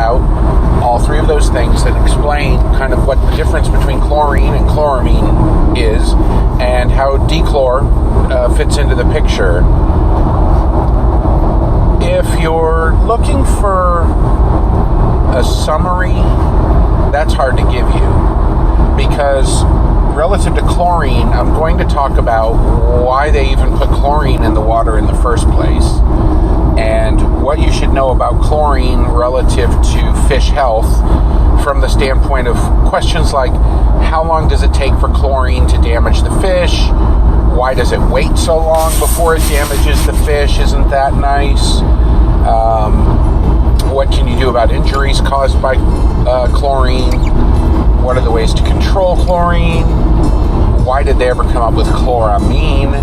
out all three of those things and explain kind of what the difference between chlorine and chloramine is and how DECHLOR fits into the picture. If you're looking for a summary, that's hard to give you, because relative to chlorine, I'm going to talk about why they even put chlorine in the water in the first place, and what you should know about chlorine relative to fish health from the standpoint of questions like, how long does it take for chlorine to damage the fish? Why does it wait so long before it damages the fish? Isn't that nice? What can you do about injuries caused by chlorine? What are the ways to control chlorine? Why did they ever come up with chloramine?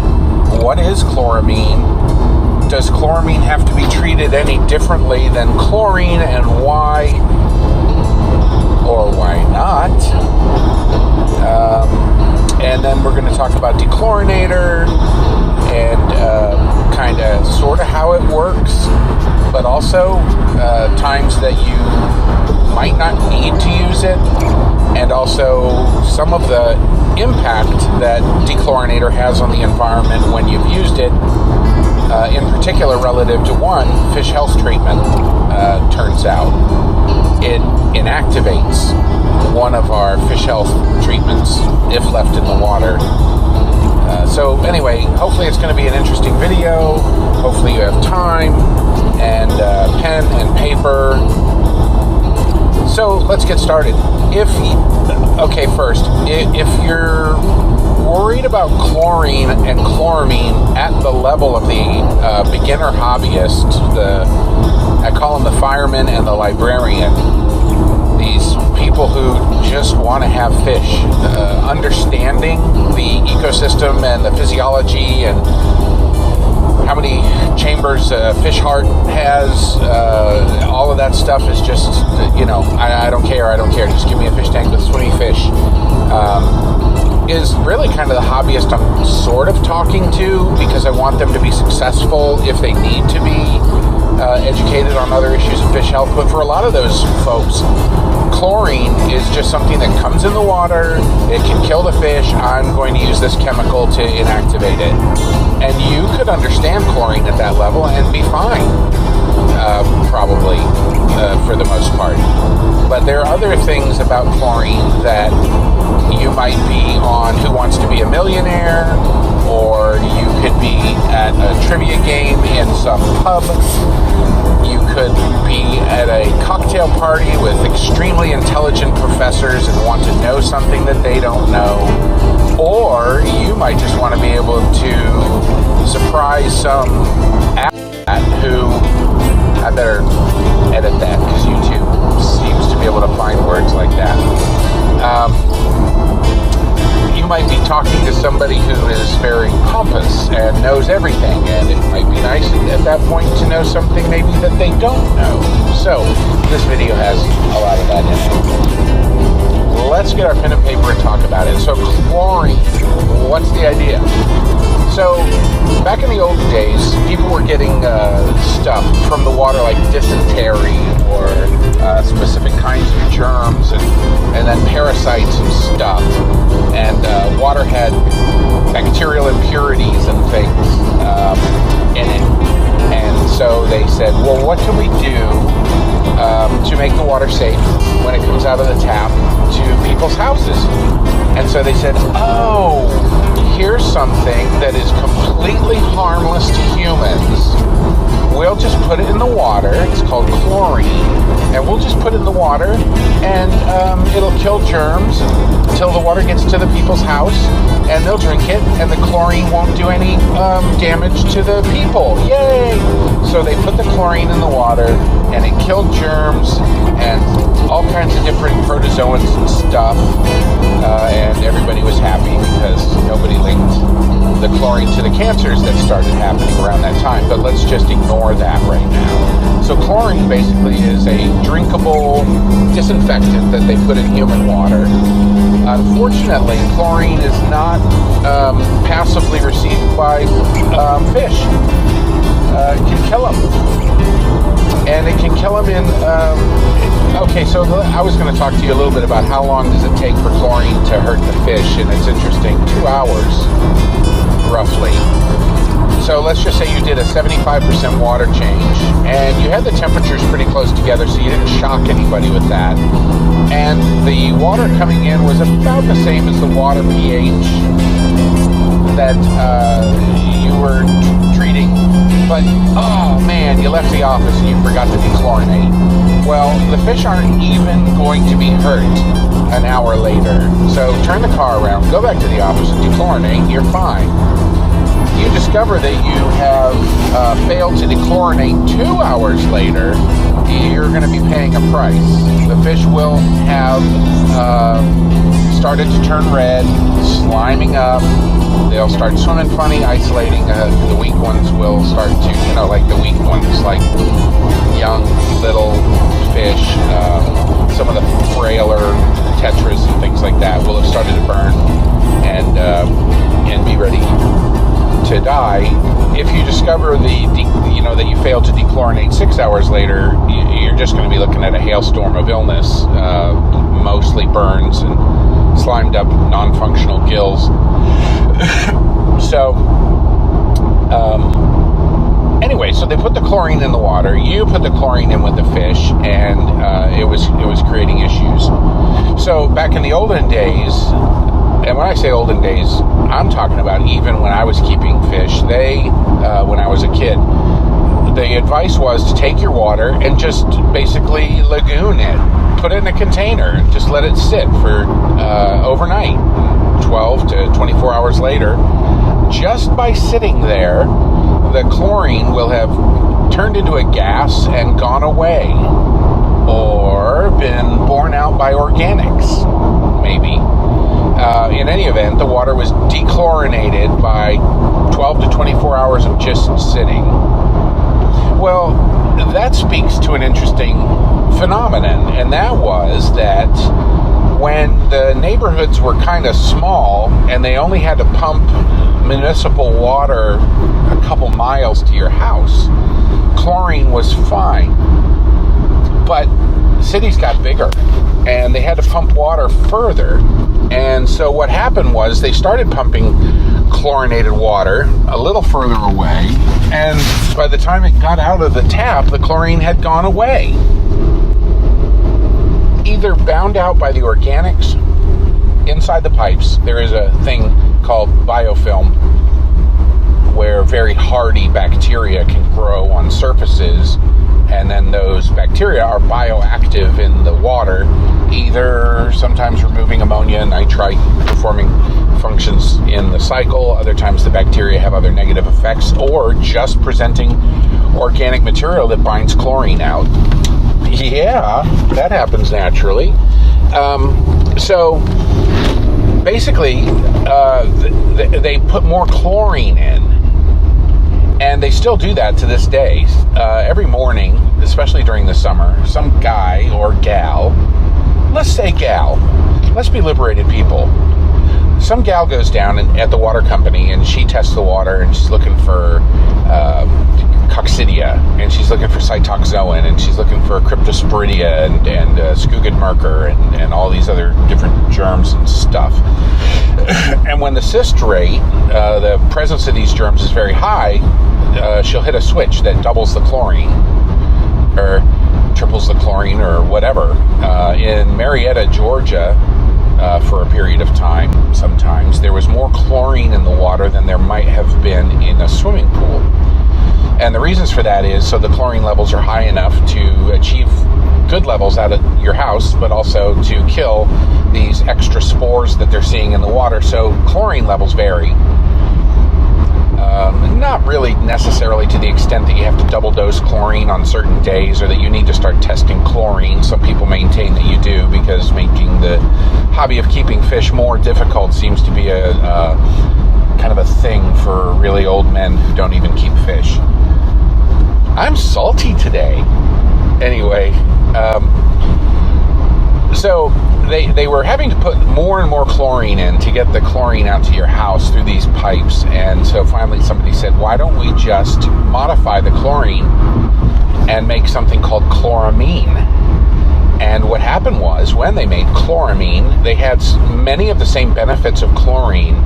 What is chloramine? Does chloramine have to be treated any differently than chlorine, and why or why not? And then we're going to talk about DECHLORINATOR and kind of sort of how it works, but also times that you might not need to use it, and also some of the impact that DECHLORINATOR has on the environment when you've used it, in particular relative to one, fish health treatment. Turns out it inactivates one of our fish health treatments if left in the water. So anyway, hopefully it's going to be an interesting video. Hopefully you have time and pen and paper. So let's get started. First, if you're worried about chlorine and chloramine at the level of the beginner hobbyist, I call them the fireman and the librarian, these people who just want to have fish, understanding the ecosystem and the physiology and how many chambers a fish heart has, all of that stuff is just, I don't care, just give me a fish tank with swimming fish, is really kind of the hobbyist I'm sort of talking to, because I want them to be successful if they need to be educated on other issues of fish health. But for a lot of those folks, chlorine is just something that comes in the water, it can kill the fish, I'm going to use this chemical to inactivate it. And you could understand chlorine at that level and be fine, probably, for the most part. But there are other things about chlorine that you might be on Who Wants to Be a Millionaire, or you could be at a trivia game in some pub. You could be at a cocktail party with extremely intelligent professors and want to know something that they don't know. Or you might just want to be able to surprise some who, I better edit that because YouTube seems to be able to find words like that. You might be talking to somebody who is very pompous and knows everything, and it might be nice at that point to know something maybe that they don't know. So this video has a lot of that in it. Let's get our pen and paper and talk about it. So chlorine, what's the idea? So back in the old days, people were getting stuff from the water like dysentery or specific kinds of germs and then parasites and stuff. And water had bacterial impurities and things in it. And so they said, well, what can we do to make the water safe when it comes out of the tap to people's houses? And so they said, oh, here's something that is completely harmless to humans. We'll just put it in the water. It's called chlorine. And we'll just put it in the water, and it'll kill germs until the water gets to the people's house, and they'll drink it, and the chlorine won't do any damage to the people. Yay! So they put the chlorine in the water, and it killed germs and all kinds of different protozoans and stuff, and everybody was happy because nobody linked the chlorine to the cancers that started happening around that time. But let's just ignore that right now. So chlorine basically is a drinkable disinfectant that they put in human water. Unfortunately, chlorine is not passively received by fish. It can kill them. And it can kill them in So I was going to talk to you a little bit about how long does it take for chlorine to hurt the fish, and it's interesting, 2 hours, roughly. So let's just say you did a 75% water change, and you had the temperatures pretty close together, so you didn't shock anybody with that. And the water coming in was about the same as the water pH that you were treating, but oh man, you left the office and you forgot to dechlorinate. Well, the fish aren't even going to be hurt an hour later. So turn the car around, go back to the office and dechlorinate, you're fine. You discover that you have failed to dechlorinate 2 hours later, you're going to be paying a price. The fish will have started to turn red, sliming up. They'll start swimming funny, isolating. The weak ones will start to, like the weak ones, like young little fish, some of the frailer tetras and things like that will have started to burn and be ready to die. If you discover that you failed to dechlorinate 6 hours later, you're just going to be looking at a hailstorm of illness, mostly burns and slimed up non-functional gills. So anyway, so they put the chlorine in the water, you put the chlorine in with the fish, and it was creating issues. So back in the olden days, and when I say olden days, I'm talking about even when I was keeping fish, when I was a kid, the advice was to take your water and just basically lagoon it. Put it in a container and just let it sit for overnight. 12 to 24 hours later, just by sitting there, the chlorine will have turned into a gas and gone away, or been borne out by organics, maybe. In any event, the water was dechlorinated by 12 to 24 hours of just sitting. Well, that speaks to an interesting phenomenon, and that was that when the neighborhoods were kind of small and they only had to pump municipal water a couple miles to your house, chlorine was fine. But cities got bigger and they had to pump water further. And so what happened was they started pumping chlorinated water a little further away, and by the time it got out of the tap, the chlorine had gone away. Either bound out by the organics inside the pipes. There is a thing called biofilm where very hardy bacteria can grow on surfaces, and then those bacteria are bioactive in the water, either sometimes removing ammonia and nitrite, performing functions in the cycle. Other times the bacteria have other negative effects, or just presenting organic material that binds chlorine out. Yeah, that happens naturally. So basically, they put more chlorine in, and they still do that to this day. Every morning, especially during the summer, some guy or gal, let's say gal, let's be liberated people, some gal goes down at the water company and she tests the water, and she's looking for coccidia, and she's looking for cytoxoin, and she's looking for cryptosporidia and skugidmerker and all these other different germs and stuff. And when the cyst rate, the presence of these germs is very high, she'll hit a switch that doubles the chlorine or triples the chlorine or whatever. In Marietta, Georgia, for a period of time, sometimes there was more chlorine in the water than there might have been in a swimming pool. And the reasons for that is so the chlorine levels are high enough to achieve good levels out of your house, but also to kill these extra spores that they're seeing in the water. So chlorine levels vary. Not really necessarily to the extent that you have to double dose chlorine on certain days, or that you need to start testing chlorine. Some people maintain that you do, because making the hobby of keeping fish more difficult seems to be a kind of a thing for really old men who don't even keep fish. I'm salty today. Anyway, so they were having to put more and more chlorine in to get the chlorine out to your house through these pipes. And so finally somebody said, why don't we just modify the chlorine and make something called chloramine? And what happened happened was, when they made chloramine, they had many of the same benefits of chlorine,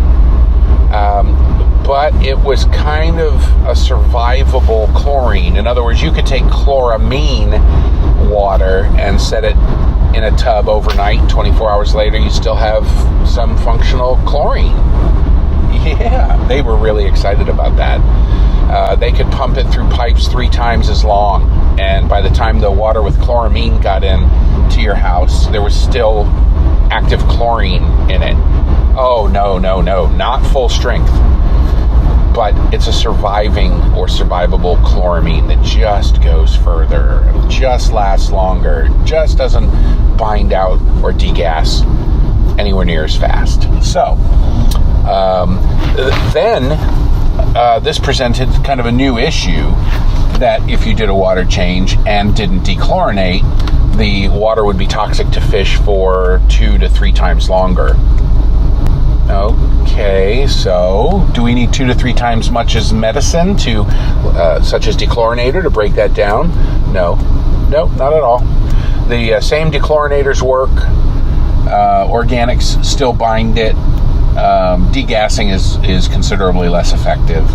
but it was kind of a survivable chlorine. In other words, you could take chloramine water and set it in a tub overnight. 24 hours later, you still have some functional chlorine. Yeah, they were really excited about that. They could pump it through pipes 3 times as long, and by the time the water with chloramine got in to your house, there was still active chlorine in it. Oh, no, not full strength, but it's a surviving or survivable chloramine that just goes further, it'll just lasts longer, just doesn't bind out or degas anywhere near as fast. So, then this presented kind of a new issue, that if you did a water change and didn't dechlorinate, the water would be toxic to fish for 2 to 3 times longer. Okay, so do we need 2 to 3 times much as medicine to, such as dechlorinator, to break that down? No, not at all. The same dechlorinators work. Organics still bind it. Degassing is considerably less effective.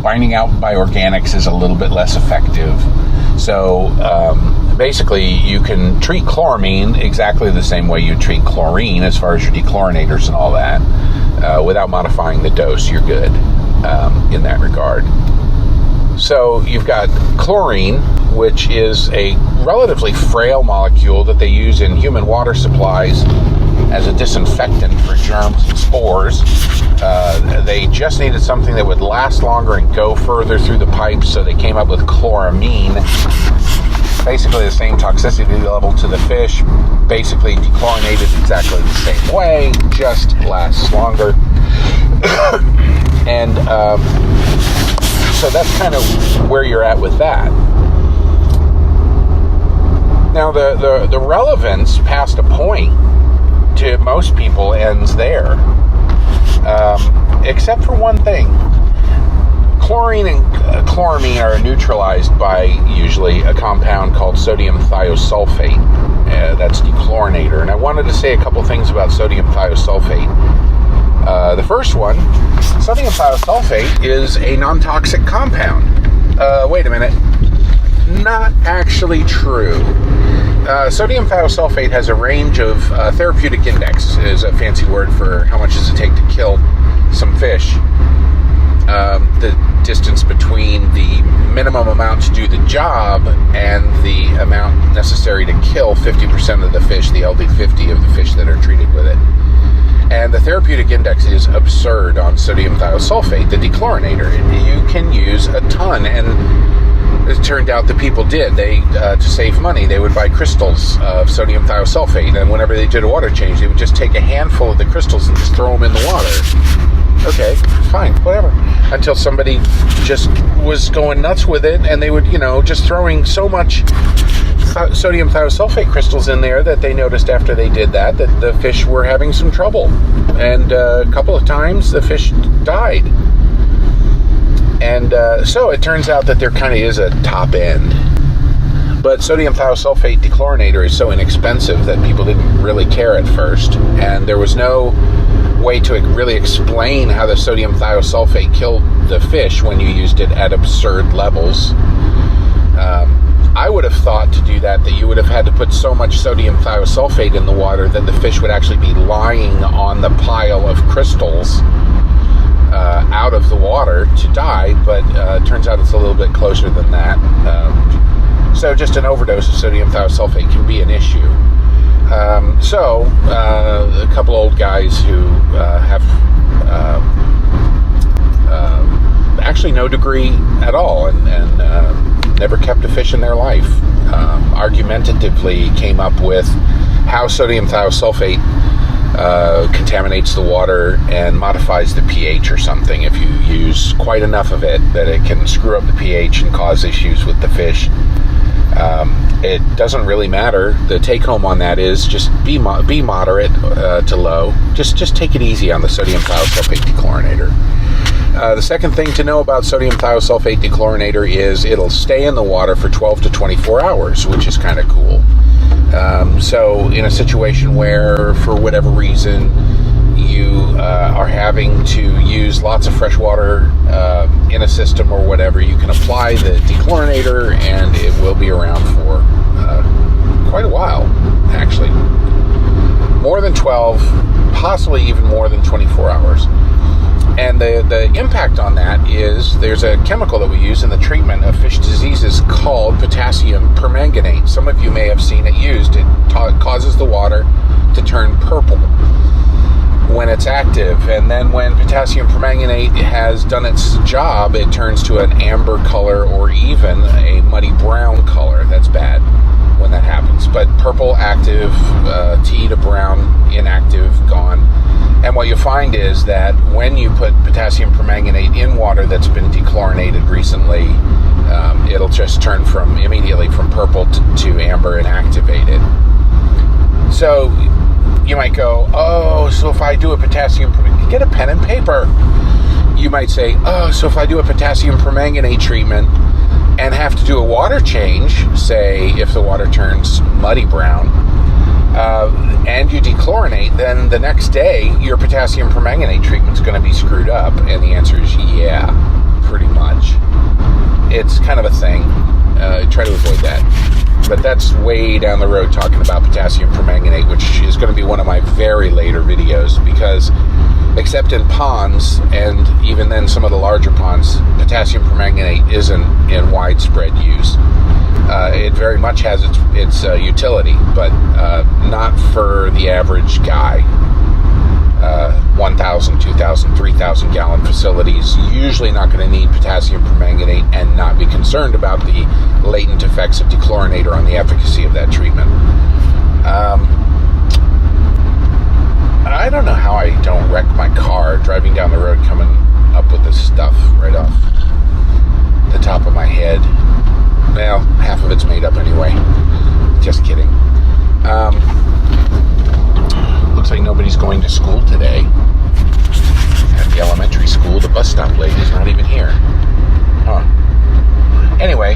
Binding out by organics is a little bit less effective. So basically, you can treat chloramine exactly the same way you treat chlorine as far as your dechlorinators and all that. Without modifying the dose, you're good in that regard. So you've got chlorine, which is a relatively frail molecule that they use in human water supplies as a disinfectant for germs and spores. They just needed something that would last longer and go further through the pipes, so they came up with chloramine. Basically the same toxicity level to the fish, basically dechlorinated exactly the same way, just lasts longer. And so that's kind of where you're at with that. Now the relevance past a point to most people ends there, except for one thing. Chlorine and chloramine are neutralized by usually a compound called sodium thiosulfate. That's dechlorinator. And I wanted to say a couple things about sodium thiosulfate. The first one, sodium thiosulfate is a non-toxic compound. Wait a minute. Not actually true. Sodium thiosulfate has a range of therapeutic index, is a fancy word for how much does it take to kill some fish. The distance between the minimum amount to do the job and the amount necessary to kill 50% of the fish, the LD50 of the fish that are treated with it. And the therapeutic index is absurd on sodium thiosulfate, the dechlorinator. You can use a ton, and it turned out that people did. They, to save money, they would buy crystals of sodium thiosulfate, and whenever they did a water change, they would just take a handful of the crystals and just throw them in the water. Okay, fine, whatever. Until somebody just was going nuts with it, and they would, just throwing so much sodium thiosulfate crystals in there that they noticed after they did that the fish were having some trouble. And a couple of times the fish died. And so it turns out that there kind of is a top end. But sodium thiosulfate dechlorinator is so inexpensive that people didn't really care at first. And there was no way to really explain how the sodium thiosulfate killed the fish when you used it at absurd levels. I would have thought to do that you would have had to put so much sodium thiosulfate in the water that the fish would actually be lying on the pile of crystals out of the water to die, but it turns out it's a little bit closer than that. So just an overdose of sodium thiosulfate can be an issue. So a couple old guys who have actually no degree at all and never kept a fish in their life, argumentatively came up with how sodium thiosulfate contaminates the water and modifies the pH or something. If you use quite enough of it, that it can screw up the pH and cause issues with the fish. It doesn't really matter. The take home on that is just be moderate to low. Just take it easy on the sodium thiosulfate dechlorinator. The second thing to know about sodium thiosulfate dechlorinator is it'll stay in the water for 12 to 24 hours, which is kind of cool. So in a situation where, for whatever reason, you are having to use lots of fresh water in a system or whatever, you can apply the dechlorinator and it will be around for quite a while, actually. More than 12, possibly even more than 24 hours. And the impact on that is there's a chemical that we use in the treatment of fish diseases called potassium permanganate. Some of you may have seen it used. It causes the water to turn purple when it's active, and then when potassium permanganate has done its job, it turns to an amber color or even a muddy brown color. That's bad when that happens. But purple active, tea to brown inactive, gone. And what you find is that when you put potassium permanganate in water that's been dechlorinated recently, it'll just turn immediately from purple to amber and activate it. So you might go, oh, so if I do a potassium, get a pen and paper. You might say, oh, so if I do a potassium permanganate treatment and have to do a water change, say if the water turns muddy brown, and you dechlorinate, then the next day your potassium permanganate treatment is going to be screwed up. And the answer is yeah, pretty much. It's kind of a thing. Try to avoid that. But that's way down the road, talking about potassium permanganate, which is going to be one of my very later videos, because except in ponds, and even then some of the larger ponds, potassium permanganate isn't in widespread use. It very much has its utility, but not for the average guy. 1,000, 2,000, 3,000 gallon facilities usually not going to need potassium permanganate and not be concerned about the latent effects of dechlorinator on the efficacy of that treatment. I don't know how I don't wreck my car driving down the road coming up with this stuff right off the top of my head. Well, half of it's made up anyway. Just kidding. Looks like nobody's going to school today. At the elementary school, the bus stop lady's not even here. Huh. Anyway,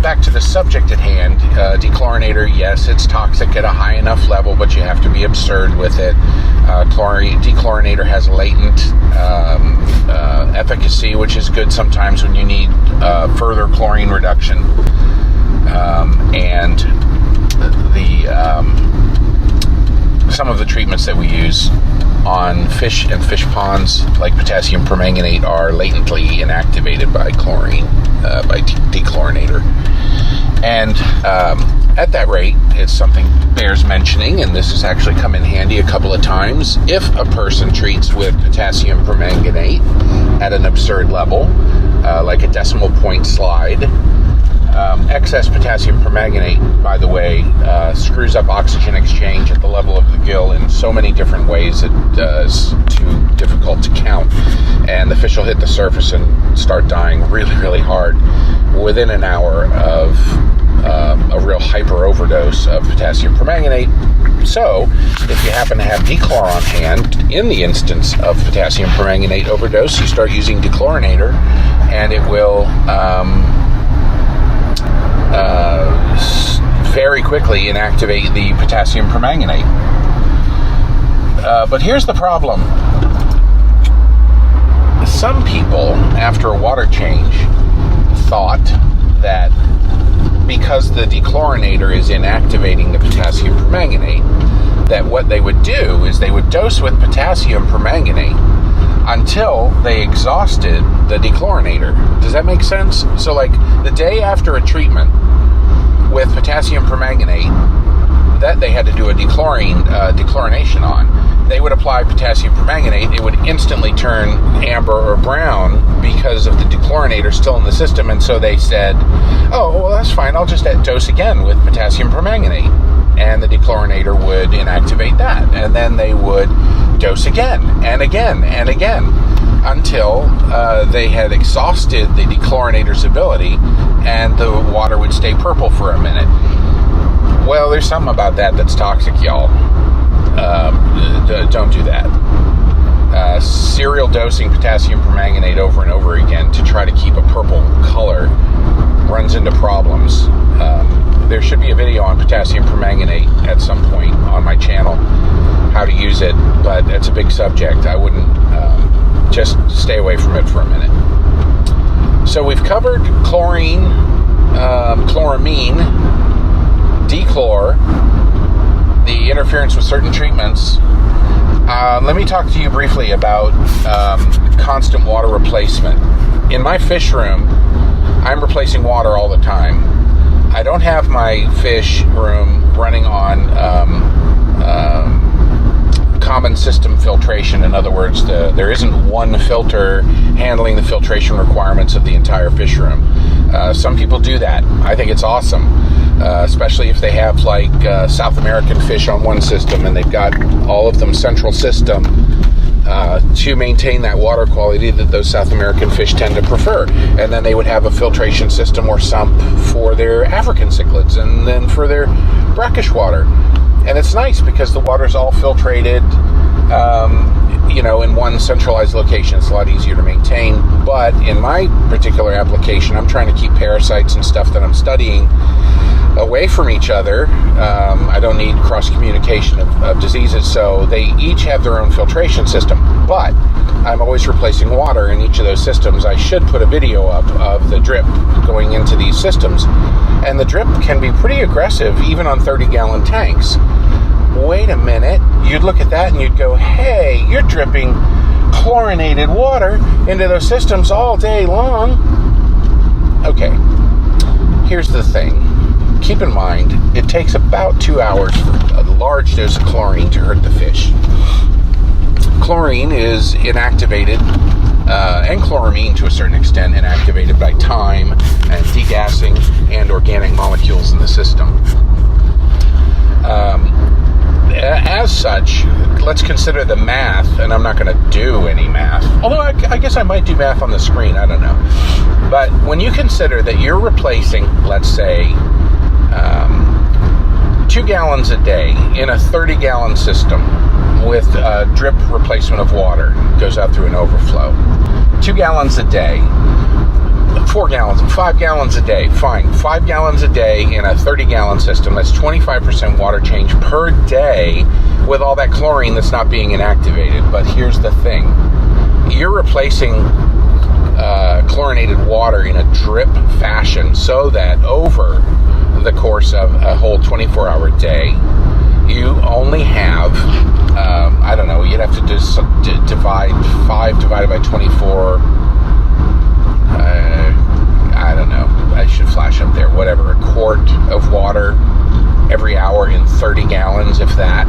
back to the subject at hand. Dechlorinator, yes, it's toxic at a high enough level, but you have to be absurd with it. Dechlorinator has latent efficacy, which is good sometimes when you need further chlorine reduction. And some of the treatments that we use on fish and fish ponds, like potassium permanganate, are latently inactivated by chlorine, by dechlorinator. And at that rate, it's something bears mentioning, and this has actually come in handy a couple of times. If a person treats with potassium permanganate at an absurd level, like a decimal point slide, excess potassium permanganate, by the way, screws up oxygen exchange at the level of the gill in so many different ways it's too difficult to count. And the fish will hit the surface and start dying really, really hard within an hour of a real hyper overdose of potassium permanganate. So, if you happen to have DECHLOR on hand, in the instance of potassium permanganate overdose, you start using dechlorinator, and it will very quickly inactivate the potassium permanganate. But here's the problem. Some people, after a water change, thought that because the dechlorinator is inactivating the potassium permanganate, that what they would do is they would dose with potassium permanganate until they exhausted the dechlorinator. Does that make sense? So like the day after a treatment with potassium permanganate that they had to do a dechlorination on, they would apply potassium permanganate. It would instantly turn amber or brown because of the dechlorinator still in the system. And so they said, oh, well, that's fine. I'll just dose again with potassium permanganate. And the dechlorinator would inactivate that. And then they would dose again and again and again until they had exhausted the dechlorinator's ability and the water would stay purple for a minute. Well, there's something about that that's toxic, y'all. Don't do that. serial dosing potassium permanganate over and over again to try to keep a purple color runs into problems. There should be a video on potassium permanganate at some point on my channel, how to use it, but it's a big subject. I wouldn't, just stay away from it for a minute. So we've covered chlorine, chloramine, DECHLOR, the interference with certain treatments. Let me talk to you briefly about constant water replacement. In my fish room, I'm replacing water all the time. I don't have my fish room running on common system filtration. In other words, there isn't one filter handling the filtration requirements of the entire fish room. Some people do that. I think it's awesome, especially if they have like South American fish on one system and they've got all of them central system to maintain that water quality that those South American fish tend to prefer. And then they would have a filtration system or sump for their African cichlids and then for their brackish water. And it's nice because the water's all filtrated, in one centralized location. It's a lot easier to maintain. But in my particular application, I'm trying to keep parasites and stuff that I'm studying away from each other. I don't need cross-communication of diseases, so they each have their own filtration system. But I'm always replacing water in each of those systems. I should put a video up of the drip going into these systems. And the drip can be pretty aggressive, even on 30-gallon tanks. Wait a minute. You'd look at that and you'd go, hey, you're dripping chlorinated water into those systems all day long. Okay, here's the thing. Keep in mind, it takes about 2 hours for a large dose of chlorine to hurt the fish. Chlorine is inactivated, and chloramine to a certain extent, inactivated by time and degassing and organic molecules in the system. As such, let's consider the math, and I'm not going to do any math, although I guess I might do math on the screen, I don't know. But when you consider that you're replacing, let's say, 2 gallons a day in a 30-gallon system with a drip replacement of water, goes out through an overflow. 2 gallons a day, 4 gallons, 5 gallons a day, fine. 5 gallons a day in a 30-gallon system, that's 25% water change per day with all that chlorine that's not being inactivated. But here's the thing. You're replacing chlorinated water in a drip fashion so that over the course of a whole 24-hour day, you only have, you'd have to divide 5 divided by 24, I should flash up there, whatever, a quart of water every hour in 30 gallons, if that.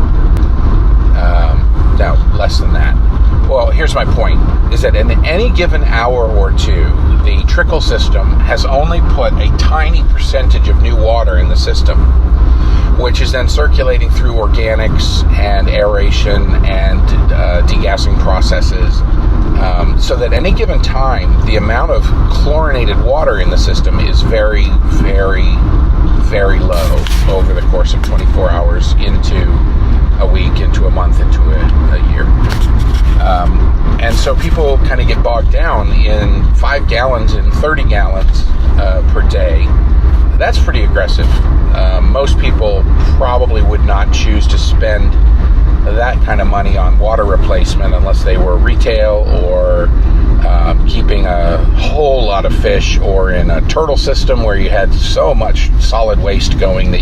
No, less than that. Well, here's my point, is that in any given hour or two, the trickle system has only put a tiny percentage of new water in the system, which is then circulating through organics and aeration and degassing processes, so that any given time, the amount of chlorinated water in the system is very, very, very low over the course of 24 hours into a week, into a month, into a year. And so people kind of get bogged down in 5 gallons and 30 gallons per day. That's pretty aggressive. Most people probably would not choose to spend that kind of money on water replacement unless they were retail or keeping a whole lot of fish, or in a turtle system where you had so much solid waste going that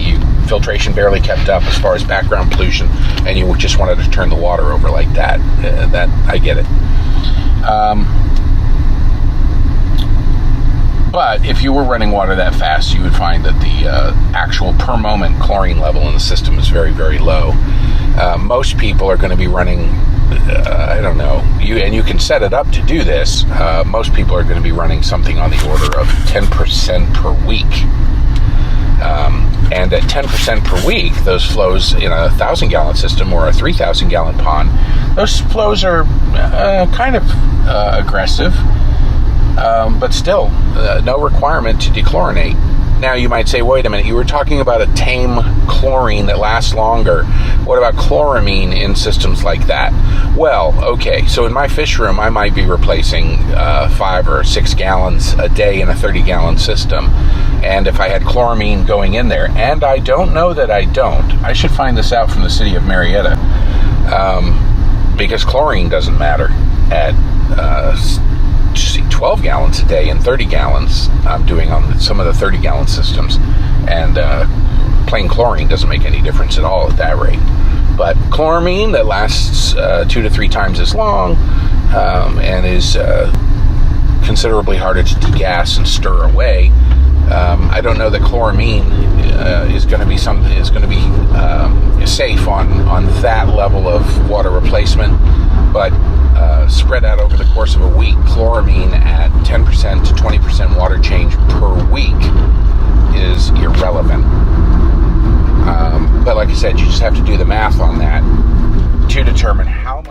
filtration barely kept up as far as background pollution, and you just wanted to turn the water over like that. That I get it. But if you were running water that fast, you would find that the actual per moment chlorine level in the system is very, very low. Most people are going to be running, you can set it up to do this. Most people are going to be running something on the order of 10% per week. And at 10% per week, those flows in a 1,000-gallon system or a 3,000-gallon pond, those flows are kind of aggressive, but still no requirement to dechlorinate. Now you might say, wait a minute, you were talking about a tame chlorine that lasts longer. What about chloramine in systems like that? Well, okay, so in my fish room, I might be replacing 5 or 6 gallons a day in a 30-gallon system. And if I had chloramine going in there, and I don't know that I don't, I should find this out from the city of Marietta, because chlorine doesn't matter at 12 gallons a day and 30 gallons I'm doing on some of the 30-gallon systems, and plain chlorine doesn't make any difference at all at that rate. But chloramine that lasts 2 to 3 times as long and is considerably harder to degas and stir away. I don't know that chloramine is going to be safe on that level of water replacement, but spread out over the course of a week, chloramine at 10% to 20% water change per week is irrelevant. But like I said, you just have to do the math on that to determine how much